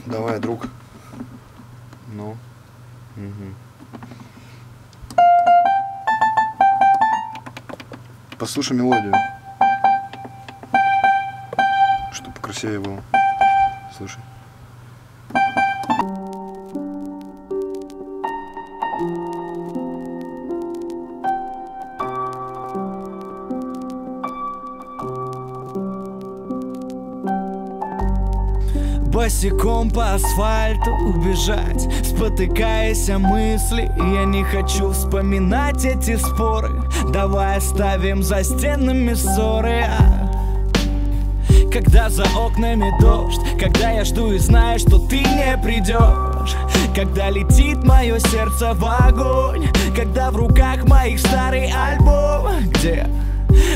Давай, друг. Ну. Угу. Послушай мелодию. Чтобы покрасивее было. Слушай. Босиком по асфальту убежать, спотыкаясь о мысли. Я не хочу вспоминать эти споры. Давай оставим за стенами ссоры. Когда за окнами дождь, когда я жду и знаю, что ты не придешь, когда летит мое сердце в огонь, когда в руках моих старый альбом, где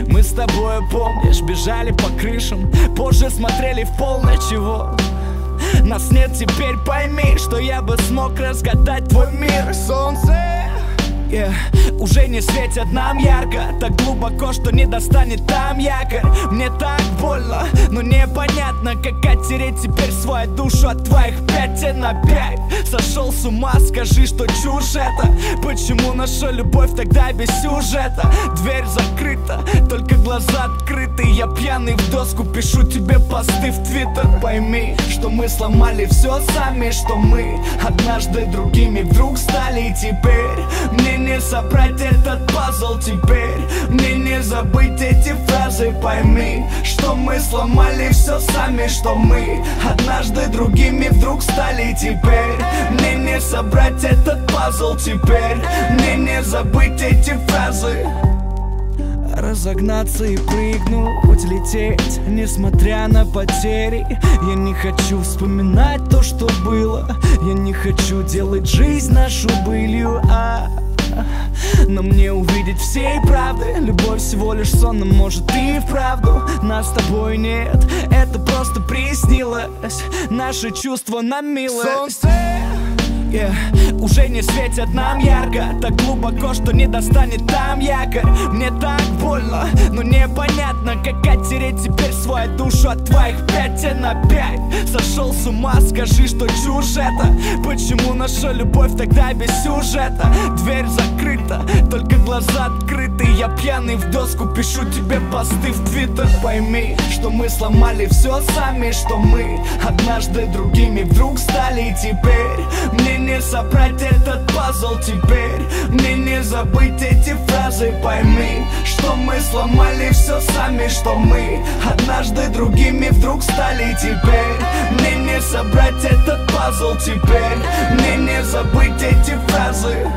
мы с тобой, помнишь, бежали по крышам, позже смотрели в полночь его. Нас нет теперь, пойми, что я бы смог разгадать твой мир. Солнце уже не светит нам ярко, так глубоко, что не достанет там якорь. Мне так больно, но непонятно, как оттереть теперь свою душу от твоих 5 на 5. Сошел с ума, скажи, что чушь это. Почему наша любовь тогда без сюжета? Дверь закрыта, только глаза открыты. Я пьяный в доску, пишу тебе посты в Твиттер. Пойми, что мы сломали все сами, что мы однажды другими вдруг стали. И теперь мне не собрать этот пазл теперь, мне не забыть эти фразы. Пойми, что мы сломали все сами, что мы однажды другими вдруг стали. Теперь мне не собрать этот пазл теперь, мне не забыть эти фразы. Разогнаться и прыгнуть, лететь, несмотря на потери. Я не хочу вспоминать то, что было. Я не хочу делать жизнь нашу былью, но мне увидеть всей правды. Любовь всего лишь сон, но может и вправду нас с тобой нет. Это просто приснилось, наши чувства нам милость. Уже не светят нам ярко, так глубоко, что не достанет там якорь. Мне так больно, но непонятно, как оттереть теперь свою душу от твоих 5 на 5. Сошел с ума, скажи, что чушь это. Почему наша любовь тогда без сюжета? Дверь закрыта, только глаза открыты. Я пьяный в доску, пишу тебе посты в Твиттер. Пойми, что мы сломали все сами, что мы однажды другими вдруг стали. И теперь мне не собрать этот пазл теперь, мне не забыть эти фразы. Пойми, что мы сломали все сами, что мы однажды другими вдруг стали. Теперь мне не собрать этот пазл теперь, мне не забыть эти фразы.